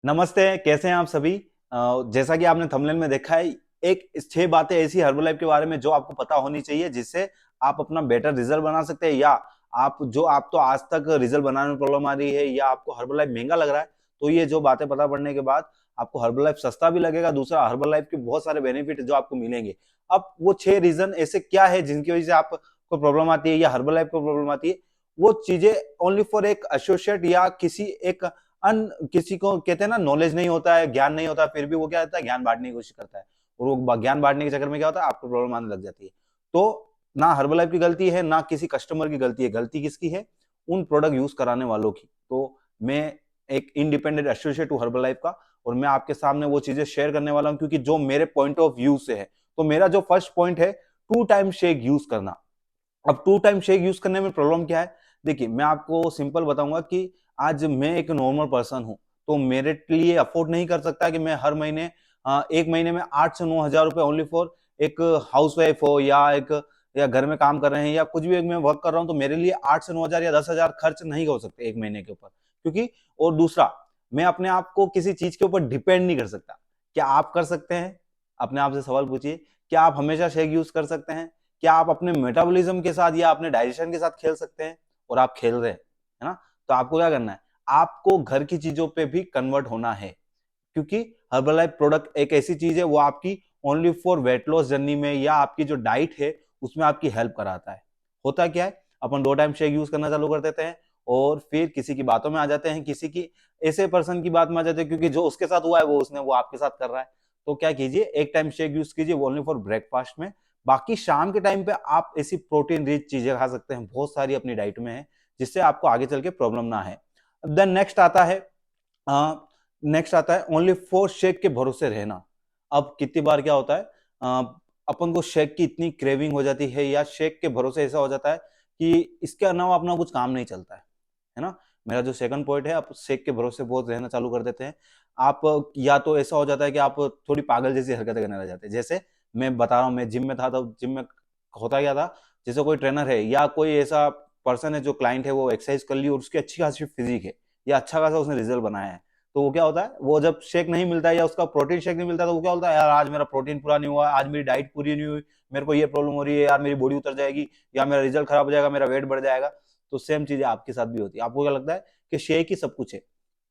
नमस्ते, कैसे हैं आप सभी? जैसा कि आपने थंबनेल में देखा है, एक 6 बातें ऐसी हर्बलाइफ के बारे में जो आपको पता होनी चाहिए, जिससे आप अपना बेटर रिजल्ट बना सकते हैं, या आप तो आज तक रिजल्ट बनाने में प्रॉब्लम आ रही है, या आपको हर्बलाइफ महंगा लग रहा है, तो ये जो बातें पता पड़ने के बाद आपको हर्बलाइफ सस्ता भी लगेगा। दूसरा, हर्बलाइफ के बहुत सारे बेनिफिट जो आपको मिलेंगे। अब वो 6 रीजन ऐसे क्या है जिनकी वजह से आपको प्रॉब्लम आती है या हर्बलाइफ को प्रॉब्लम आती है, वो चीजें ओनली फॉर एक एसोसिएट या किसी को कहते हैं ना, नॉलेज नहीं होता है, ज्ञान नहीं होता है, फिर भी वो क्या करता है, ज्ञान बांटने की कोशिश करता है, और वो ज्ञान बांटने के चक्कर में क्या होता है, आपको प्रॉब्लम आने लग जाती है। तो ना हर्बलाइफ की गलती है, ना किसी कस्टमर की गलती है। गलती किसकी है? उन प्रोडक्ट यूज कराने वालों की। तो मैं एक इंडिपेंडेंट एसोसिएट हूँ हर्बलाइफ का, और मैं आपके सामने वो चीजें शेयर करने वाला हूँ, क्योंकि जो मेरे पॉइंट ऑफ व्यू से है। तो मेरा जो फर्स्ट पॉइंट है, 2 टाइम शेक यूज करना। अब 2 टाइम शेक यूज करने में प्रॉब्लम क्या है? देखिए, मैं आपको सिंपल बताऊंगा कि आज मैं एक नॉर्मल पर्सन हूं, तो मेरे लिए अफोर्ड नहीं कर सकता कि मैं हर महीने एक महीने में 8 से 9 हजार रुपए ओनली फॉर एक हाउसवाइफ हो, या घर में काम कर रहे हैं, या कुछ भी मैं वर्क कर रहा हूं, तो मेरे लिए 8 से 9 हजार या 10 हजार खर्च नहीं हो सकते एक महीने के ऊपर। क्योंकि और दूसरा, मैं अपने आप को किसी चीज के ऊपर डिपेंड नहीं कर सकता। क्या आप कर सकते हैं? अपने आप से सवाल पूछिए, क्या आप हमेशा शेक यूज कर सकते हैं? क्या आप अपने मेटाबॉलिज्म के साथ या अपने डाइजेशन के साथ खेल सकते हैं? और आप खेल रहे हैं, है ना? तो आपको क्या करना है? आपको घर की चीजों पे भी कन्वर्ट होना है, क्योंकि हर्बलाइफ प्रोडक्ट एक ऐसी चीज है, वो आपकी only for weight loss journey में या आपकी जो डाइट है उसमें आपकी हेल्प कराता है। होता क्या है, अपन 2 टाइम शेक यूज करना चालू कर देते हैं, और फिर किसी की बातों में आ जाते हैं, किसी की ऐसे पर्सन की बात में आ जाते हैं, क्योंकि जो उसके साथ हुआ है वो आपके साथ कर रहा है। तो क्या कीजिए, 1 टाइम शेक यूज कीजिए, ओनली फॉर ब्रेकफास्ट में। बाकी शाम के टाइम पे आप ऐसी प्रोटीन रिच चीजें खा सकते हैं, बहुत सारी अपनी डाइट में है, जिससे आपको आगे चल के प्रॉब्लम ना है। देन नेक्स्ट आता है ओनली फॉर शेक के भरोसे रहना। अब कितनी बार क्या होता है, अपन को शेक की इतनी क्रेविंग हो जाती है, या शेक के भरोसे ऐसा हो जाता है कि इसके अलावा अपना कुछ काम नहीं चलता है ना? मेरा जो सेकंड पॉइंट है, आप शेक के भरोसे बहुत रहना चालू कर देते हैं। आप या तो ऐसा हो जाता है कि आप थोड़ी पागल जैसी हरकतें करने लग जाते हैं। जैसे मैं बता रहा हूँ, मैं जिम में था, तो जिम में होता क्या था, जैसे कोई ट्रेनर है या कोई ऐसा पर्सन है, जो क्लाइंट है, वो एक्सरसाइज कर ली और उसकी अच्छी खासी फिजिक है, या अच्छा खासा उसने रिजल्ट बनाया है, तो वो क्या होता है, वो जब शेक नहीं मिलता है या उसका प्रोटीन शेक नहीं मिलता, तो वो क्या होता है, यार आज मेरा प्रोटीन पूरा नहीं हुआ, आज मेरी डाइट पूरी नहीं हुई, मेरे को ये प्रॉब्लम हो रही है, यार मेरी बॉडी उतर जाएगी, या मेरा रिजल्ट खराब हो जाएगा, मेरा वेट बढ़ जाएगा। तो सेम चीजें आपके साथ भी होती है। आपको क्या लगता है कि शेक ही सब कुछ है?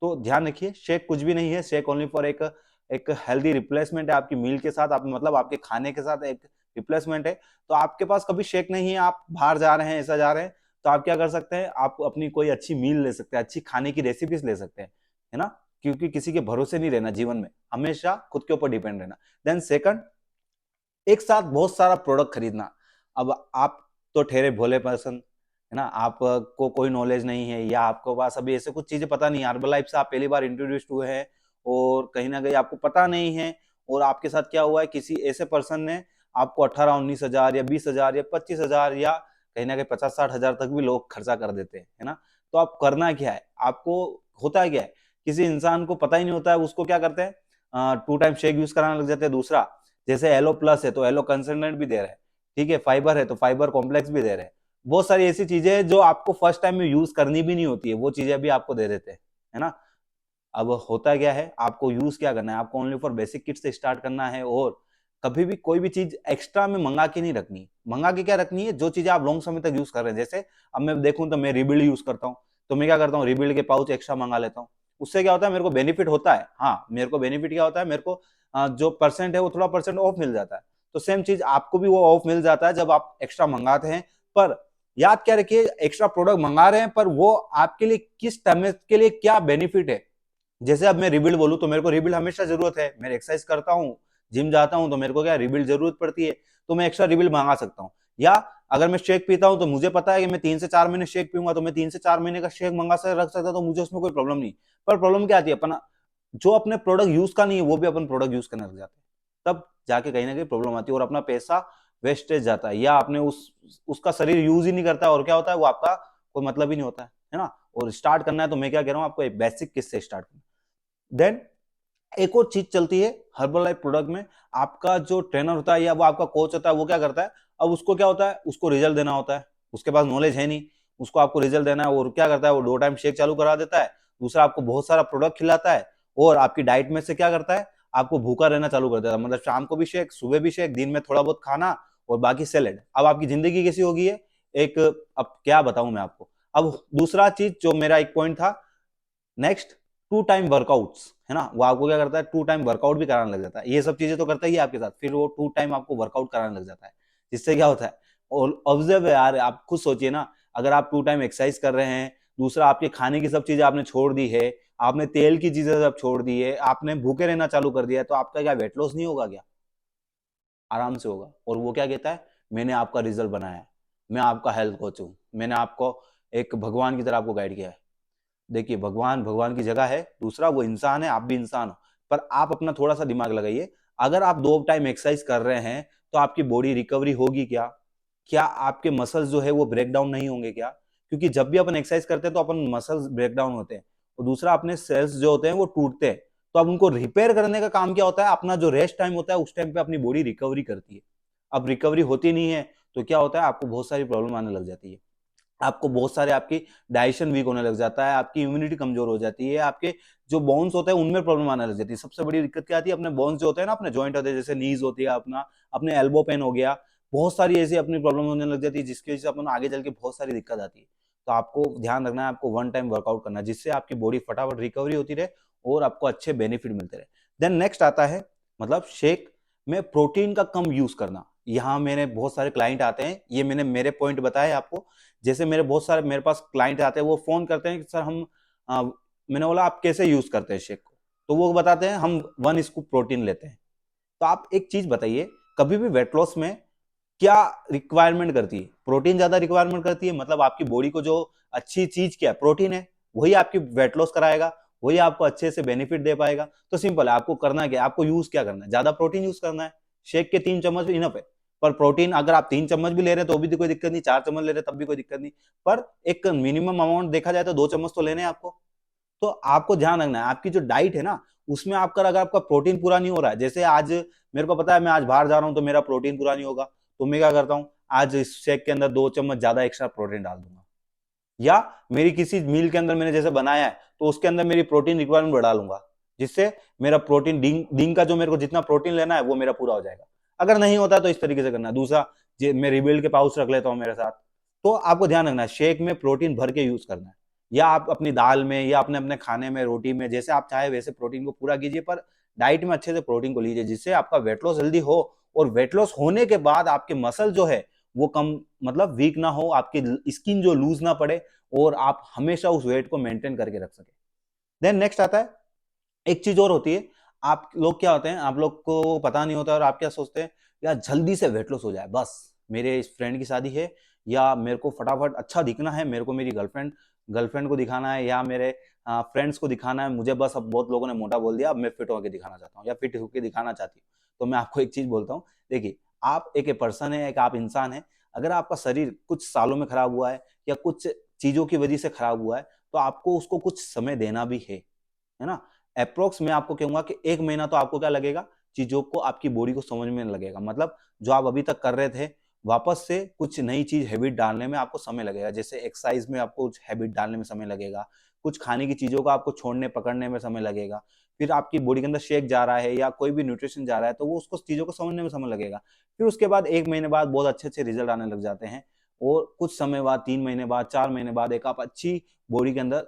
तो ध्यान रखिए, शेक कुछ भी नहीं है। शेक ओनली फॉर एक एक हेल्दी रिप्लेसमेंट है आपकी मील के साथ, आप मतलब आपके खाने के साथ एक रिप्लेसमेंट है। तो आपके पास कभी शेक नहीं है, आप बाहर जा रहे हैं, ऐसा जा रहे हैं, तो आप क्या कर सकते हैं, आप अपनी कोई अच्छी मील ले सकते हैं, अच्छी खाने की रेसिपीज ले सकते हैं, है ना? क्योंकि किसी के भरोसे नहीं रहना जीवन में, हमेशा खुद के ऊपर डिपेंड रहना। देन सेकंड, एक साथ बहुत सारा प्रोडक्ट खरीदना। अब आप तो ठहरे भोले पर्सन, है ना, आपको कोई नॉलेज नहीं है, या आपको पास अभी ऐसे कुछ चीजें पता नहीं है, हर्बलाइफ से आप पहली बार इंट्रोड्यूस हुए हैं, और कहीं ना कहीं आपको पता नहीं है, और आपके साथ क्या हुआ है, किसी ऐसे पर्सन ने आपको 18-19 हजार या 20 हजार या 25 हजार, या कहीं ना कहीं 50-60 हजार तक भी लोग खर्चा कर देते हैं, है ना? तो आप करना क्या है, आपको होता है क्या है, किसी इंसान को पता ही नहीं होता है, उसको क्या करते हैं, 2 टाइम शेक यूज कराने लग जाते हैं। दूसरा, जैसे एलो प्लस है तो एलो कंसल्टेंट भी दे रहे हैं, ठीक है, फाइबर है तो फाइबर कॉम्प्लेक्स भी दे रहे हैं। बहुत सारी ऐसी चीजें हैं जो आपको फर्स्ट टाइम में यूज करनी भी नहीं होती है, वो चीजें भी आपको दे देते हैं, है ना? अब होता क्या है, आपको यूज क्या करना है, आपको ओनली फॉर बेसिक किट से स्टार्ट करना है, और कभी भी कोई भी चीज एक्स्ट्रा में मंगा के नहीं रखनी। मंगा के क्या रखनी है, जो चीजें आप लॉन्ग समय तक यूज कर रहे हैं। जैसे अब मैं देखूं तो मैं रिबिल्ड यूज करता हूँ, तो मैं क्या करता हूँ, रिबिल्ड के पाउच एक्स्ट्रा मंगा लेता हूँ। उससे क्या होता है, मेरे को बेनिफिट होता है। हाँ, मेरे को बेनिफिट क्या होता है, मेरे को जो परसेंट है वो थोड़ा परसेंट ऑफ मिल जाता है। तो सेम चीज आपको भी वो ऑफ मिल जाता है जब आप एक्स्ट्रा मंगाते हैं। पर याद क्या रखिए, एक्स्ट्रा प्रोडक्ट मंगा रहे हैं, पर वो आपके लिए किस टाइम के लिए क्या बेनिफिट है। जैसे अब मैं रिबिल्ड बोलूं, तो मेरे को रिबिल्ड हमेशा जरूरत है, मैं एक्सरसाइज करता हूँ, जिम जाता हूँ, तो मेरे को क्या रिबिल्ड जरूरत पड़ती है, तो मैं एक्स्ट्रा रिबिल्ड मंगा सकता हूँ। या अगर मैं शेक पीता हूँ, तो मुझे पता है कि मैं 3 से 4 महीने शेक पीऊंगा, तो मैं 3 से 4 महीने का शेक मंगा कर रख सकता हूँ, तो मुझे उसमें कोई प्रॉब्लम नहीं। पर प्रॉब्लम क्या आती है, अपना जो अपने प्रोडक्ट यूज का नहीं है, वो भी अपन प्रोडक्ट यूज करने लग जाते हैं, तब जाके कहीं ना कहीं प्रॉब्लम आती है, और अपना पैसा वेस्टेज जाता है, या आपने उसका शरीर यूज ही नहीं करता, और क्या होता है, वो आपका कोई मतलब ही नहीं होता है ना? और स्टार्ट करना है, तो मैं क्या कह रहा हूँ, आपको एक बेसिक किससे स्टार्ट करना। देन एक और चीज चलती है हर्बल लाइफ प्रोडक्ट में, आपका जो ट्रेनर होता है या वो आपका कोच होता है, वो क्या करता है, अब उसको क्या होता है, उसको रिजल्ट देना होता है, उसके पास नॉलेज है नहीं, उसको आपको रिजल्ट देना है, और क्या करता है, वो 2 टाइम शेक चालू करा देता है। दूसरा, आपको बहुत सारा प्रोडक्ट खिलाता है, और आपकी डाइट में से क्या करता है, आपको भूखा रहना चालू कर देता है। मतलब शाम को भी शेक, सुबह भी शेक, दिन में थोड़ा बहुत खाना और बाकी सैलेड। अब आपकी जिंदगी कैसी हो गई है, एक, अब क्या बताऊं मैं आपको। अब दूसरा चीज जो मेरा एक पॉइंट था नेक्स्ट, टू टाइम वर्कआउट्स, है ना, वो आपको क्या करता है, टू टाइम वर्कआउट भी कराने लग जाता है। ये सब चीजें तो करता ही है आपके साथ, फिर वो टू टाइम आपको वर्कआउट कराने लग जाता है, जिससे क्या होता है, और ऑब्जर्व है यार, आप खुद सोचिए ना, अगर आप टू टाइम एक्सरसाइज कर रहे हैं, दूसरा आपके खाने की सब चीजें आपने छोड़ दी है, आपने तेल की चीजें सब छोड़ दी है, आपने भूखे रहना चालू कर दिया है, तो आपका क्या वेट लॉस नहीं होगा क्या? आराम से होगा। और वो क्या कहता है, मैंने आपका रिजल्ट बनाया है, मैं आपका हेल्थ कोच हूँ, मैंने आपको एक भगवान की तरह आपको गाइड किया है। देखिए, भगवान भगवान की जगह है, दूसरा वो इंसान है, आप भी इंसान हो, पर आप अपना थोड़ा सा दिमाग लगाइए। अगर आप 2 टाइम एक्सरसाइज कर रहे हैं तो आपकी बॉडी रिकवरी होगी क्या? क्या आपके मसल्स जो है वो ब्रेक डाउन नहीं होंगे क्या? क्योंकि जब भी अपन एक्सरसाइज करते हैं तो अपन मसल्स ब्रेक डाउन होते हैं, और दूसरा अपने सेल्स जो होते हैं वो टूटते हैं। तो अब उनको रिपेयर करने का काम क्या होता है, अपना जो रेस्ट टाइम होता है उस टाइम पे अपनी बॉडी रिकवरी करती है। अब रिकवरी होती नहीं है तो क्या होता है, आपको बहुत सारी प्रॉब्लम आने लग जाती है, आपको बहुत सारे, आपकी डाइजेशन वीक होने लग जाता है, आपकी इम्यूनिटी कमजोर हो जाती है, आपके जो बोन्स होते हैं उनमें प्रॉब्लम आने लग जाती है। सबसे बड़ी दिक्कत क्या आती है, अपने बोन्स जो होते हैं ना, अपने जॉइंट होते हैं, जैसे नीज होती है अपना, अपने एल्बो पेन हो गया, बहुत सारी ऐसी अपनी प्रॉब्लम होने लग जाती है, जिसकी वजह से अपन आगे चल के बहुत सारी दिक्कत आती है। तो आपको ध्यान रखना है, आपको 1 टाइम वर्कआउट करना है, जिससे आपकी बॉडी फटाफट रिकवरी होती रहे और आपको अच्छे बेनिफिट मिलते रहे। देन नेक्स्ट आता है, मतलब शेक में प्रोटीन का कम यूज करना। यहाँ मेरे बहुत सारे क्लाइंट आते हैं, ये मैंने मेरे पॉइंट बताए आपको। जैसे मेरे बहुत सारे, मेरे पास क्लाइंट आते हैं, वो फोन करते हैं कि सर हम, मैंने बोला आप कैसे यूज करते हैं शेक को, तो वो बताते हैं हम 1 स्कूप प्रोटीन लेते हैं। तो आप एक चीज बताइए, कभी भी वेट लॉस में क्या रिक्वायरमेंट करती है, प्रोटीन ज्यादा रिक्वायरमेंट करती है, मतलब आपकी बॉडी को जो अच्छी चीज क्या है, प्रोटीन है, वही आपकी वेट लॉस कराएगा, वही आपको अच्छे से बेनिफिट दे पाएगा। तो सिंपल है, आपको करना क्या है, आपको यूज क्या करना है, ज्यादा प्रोटीन यूज करना है। शेक के 3 चम्मच इनफ है। पर प्रोटीन अगर आप 3 चम्मच भी ले रहे हैं तो भी कोई दिक्कत नहीं, 4 चम्मच ले रहे हैं तब भी कोई दिक्कत नहीं, पर एक मिनिमम अमाउंट देखा जाए तो 2 चम्मच तो लेने हैं आपको। तो आपको ध्यान रखना है, आपकी जो डाइट है ना, उसमें आपका, अगर आपका प्रोटीन पूरा नहीं हो रहा है, जैसे आज मेरे को पता है मैं आज बाहर जा रहा हूं तो मेरा प्रोटीन पूरा नहीं होगा, तो मैं क्या करता हूं, आज इस शेक के अंदर 2 चम्मच ज्यादा एक्स्ट्रा प्रोटीन डाल दूंगा, या मेरी किसी मील के अंदर मैंने जैसे बनाया है तो उसके अंदर मेरी प्रोटीन रिक्वायरमेंट बढ़ा लूंगा, जिससे मेरा प्रोटीन दिन का जो मेरे को जितना प्रोटीन लेना है वो मेरा पूरा हो जाएगा। अगर नहीं होता तो इस तरीके से करना है। दूसरा, मैं रिबिल्ड के पाउच रख लेता हूँ मेरे साथ। तो आपको ध्यान रखना है, शेक में प्रोटीन भर के यूज करना है, या आप अपनी दाल में या अपने अपने खाने में, रोटी में, जैसे आप चाहे वैसे प्रोटीन को पूरा कीजिए, पर डाइट में अच्छे से प्रोटीन को लीजिए, जिससे आपका वेट लॉस जल्दी हो, और वेट लॉस होने के बाद आपके मसल जो है वो कम, मतलब वीक ना हो, आपकी स्किन जो लूज ना पड़े, और आप हमेशा उस वेट को मेंटेन करके रख सके। देन नेक्स्ट आता है, एक चीज और होती है, आप लोग क्या होते हैं, आप लोग को पता नहीं होता और आप क्या सोचते हैं, यार जल्दी से वेट लॉस हो जाए, बस मेरे इस फ्रेंड की शादी है, या मेरे को फटाफट अच्छा दिखना है, मेरे को मेरी गर्लफ्रेंड गर्लफ्रेंड को दिखाना है, या मेरे फ्रेंड्स को दिखाना है, मुझे बस, अब बहुत लोगों ने मोटा बोल दिया, अब मैं फिट होकर दिखाना चाहता हूँ या फिट होकर दिखाना चाहती हूँ। तो मैं आपको एक चीज बोलता हूँ, देखिए, आप एक पर्सन है, एक आप इंसान है, अगर आपका शरीर कुछ सालों में खराब हुआ है या कुछ चीजों की वजह से खराब हुआ है, तो आपको उसको कुछ समय देना भी है ना। अप्रोक्स मैं आपको कहूंगा कि 1 महीना तो आपको क्या लगेगा, चीजों को, आपकी बॉडी को समझ में लगेगा, मतलब जो आप अभी तक कर रहे थे, वापस से कुछ नई चीज हैबिट डालने में आपको समय लगेगा। जैसे एक्सरसाइज में आपको कुछ हैबिट डालने में समय लगेगा, कुछ खाने की चीजों को आपको छोड़ने पकड़ने में समय लगेगा, फिर आपकी बॉडी के अंदर शेक जा रहा है या कोई भी न्यूट्रिशन जा रहा है तो वो उसको चीजों को समझने में समय लगेगा। फिर उसके बाद 1 महीने बाद बहुत अच्छे अच्छे रिजल्ट आने लग जाते हैं, और कुछ समय बाद, 3 महीने बाद, 4 महीने बाद, एक आप अच्छी बॉडी के अंदर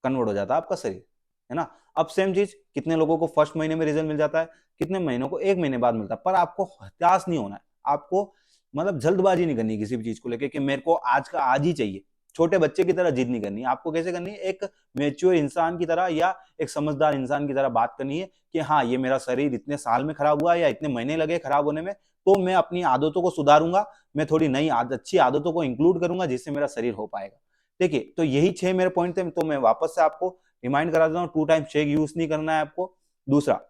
कन्वर्ट हो जाता है आपका शरीर, है ना। अब सेम चीज कितने लोगों को फर्स्ट महीने में रिजल्ट मिल जाता है, कितने महीनों को 1 महीने बाद मिलता है। पर आपको हताश नहीं होना है, आपको मतलब जल्दबाजी नहीं करनी किसी भी चीज को लेकर कि मेरे को आज का आज ही चाहिए। छोटे बच्चे की तरह जिद नहीं करनी, आपको कैसे करनी है, एक मेच्योर इंसान की तरह या एक समझदार इंसान की तरह बात करनी है कि हाँ, ये मेरा शरीर इतने साल में खराब हुआ या इतने महीने लगे खराब होने में, तो मैं अपनी आदतों को सुधारूंगा, मैं थोड़ी नई अच्छी आदतों को इंक्लूड करूंगा, जिससे मेरा शरीर हो पाएगा। देखिए, तो यही 6 मेरे पॉइंट थे, तो मैं वापस से आपको रिमाइंड करा देता हूँ। 2 टाइम शेक यूज नहीं करना है आपको। दूसरा,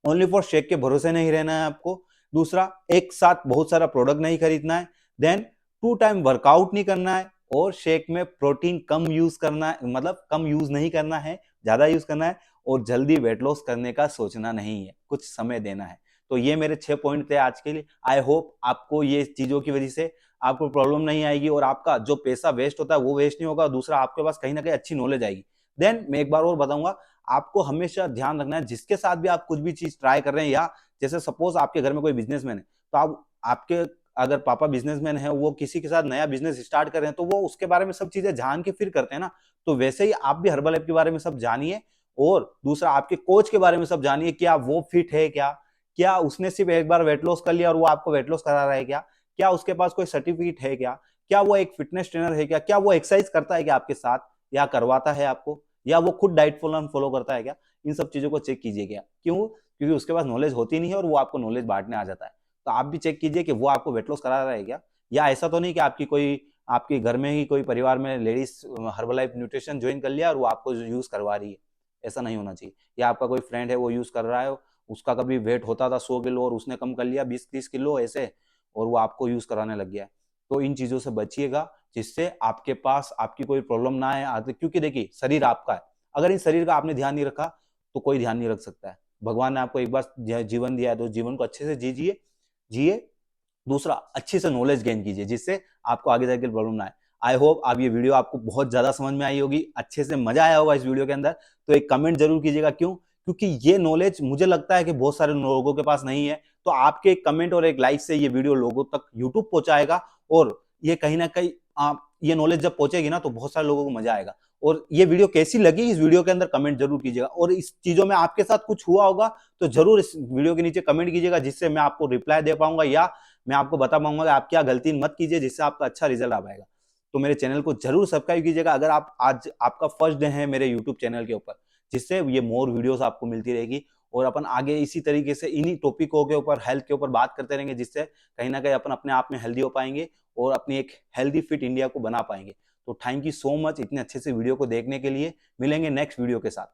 ओनली फॉर शेक के भरोसे नहीं रहना है आपको। दूसरा, एक साथ बहुत सारा प्रोडक्ट नहीं खरीदना है। देन 2 टाइम वर्कआउट नहीं करना है, और शेक में प्रोटीन कम यूज करना है, मतलब कम यूज नहीं करना है, ज्यादा यूज करना है, और जल्दी वेट लॉस करने का सोचना नहीं है, कुछ समय देना है। तो ये मेरे 6 पॉइंट थे आज के लिए। आई होप आपको ये चीजों की वजह से आपको प्रॉब्लम नहीं आएगी, और आपका जो पैसा वेस्ट होता है वो वेस्ट नहीं होगा, दूसरा आपके पास कहीं ना कहीं अच्छी नॉलेज आएगी। देन मैं एक बार और बताऊंगा, आपको हमेशा ध्यान रखना है जिसके साथ भी आप कुछ भी चीज ट्राई कर रहे हैं, या जैसे सपोज आपके घर में कोई बिजनेसमैन है, तो आप आपके अगर पापा बिजनेसमैन है, वो किसी के साथ नया बिजनेस स्टार्ट कर रहे हैं, तो वो उसके बारे में सब चीजें जान के फिर करते हैं ना। तो वैसे ही आप भी हर्बल लाइफ के बारे में सब जानिए, और दूसरा आपके कोच के बारे में सब जानिए, क्या वो फिट है, क्या उसने सिर्फ एक बार वेट लॉस कर लिया और वो आपको वेट लॉस करा रहा है, क्या उसके पास कोई सर्टिफिकेट है, क्या वो एक फिटनेस ट्रेनर है, क्या वो एक्सरसाइज करता है क्या आपके साथ, या करवाता है आपको, या वो खुद डाइट प्लान फॉलो करता है क्या। इन सब चीजों को चेक कीजिए। क्यों? क्योंकि उसके पास नॉलेज होती नहीं है और वो आपको नॉलेज बांटने आ जाता है। तो आप भी चेक कीजिए कि वो आपको वेट लॉस करा रहा है क्या, या ऐसा तो नहीं कि आपके घर में ही कोई परिवार में ladies herbal life nutrition join कर लिया और वो आपको यूज करवा रही है। ऐसा नहीं होना चाहिए। या आपका कोई फ्रेंड है वो यूज कर रहा है, उसका कभी वेट होता था 100 किलो और उसने कम कर लिया 20-30 किलो ऐसे, और वो आपको यूज कराने लग गया है। तो इन चीजों से बचिएगा, जिससे आपके पास आपकी कोई प्रॉब्लम ना आए। क्योंकि देखिए, शरीर आपका है, अगर इन शरीर का आपने ध्यान नहीं रखा तो कोई ध्यान नहीं रख सकता है। भगवान ने आपको एक बार जीवन दिया है, तो जीवन को अच्छे से जीजिए जिए। दूसरा, अच्छे से नॉलेज गेन कीजिए, जिससे आपको आगे जाकर प्रॉब्लम ना आए। आई होप आप ये वीडियो आपको बहुत ज्यादा समझ में आई होगी, अच्छे से मजा आया होगा इस वीडियो के अंदर। तो एक कमेंट जरूर कीजिएगा। क्यों? क्योंकि ये नॉलेज मुझे लगता है कि बहुत सारे लोगों के पास नहीं है। तो आपके एक कमेंट और एक लाइक से ये वीडियो लोगों तक यूट्यूब पहुंचाएगा, और ये कहीं ना कहीं ये नॉलेज जब पहुंचेगी ना, तो बहुत सारे लोगों को मजा आएगा। और ये वीडियो कैसी लगी, इस वीडियो के अंदर कमेंट जरूर कीजिएगा। और इस चीजों में आपके साथ कुछ हुआ होगा तो जरूर इस वीडियो के नीचे कमेंट कीजिएगा, जिससे मैं आपको रिप्लाई दे पाऊंगा, या मैं आपको बता पाऊंगा कि आप क्या गलती मत कीजिए, जिससे आपका अच्छा रिजल्ट आ पाएगा। तो मेरे चैनल को जरूर सब्सक्राइब कीजिएगा अगर आप आज आपका फर्स्ट डे है मेरे यूट्यूब चैनल के ऊपर, जिससे ये मोर वीडियोस आपको मिलती रहेगी। और अपन आगे इसी तरीके से इन्हीं टॉपिकों के ऊपर, हेल्थ के ऊपर बात करते रहेंगे, जिससे कहीं ना कहीं अपन अपने आप में हेल्दी हो पाएंगे और अपनी एक हेल्दी फिट इंडिया को बना पाएंगे। तो थैंक यू सो मच इतने अच्छे से वीडियो को देखने के लिए। मिलेंगे नेक्स्ट वीडियो के साथ।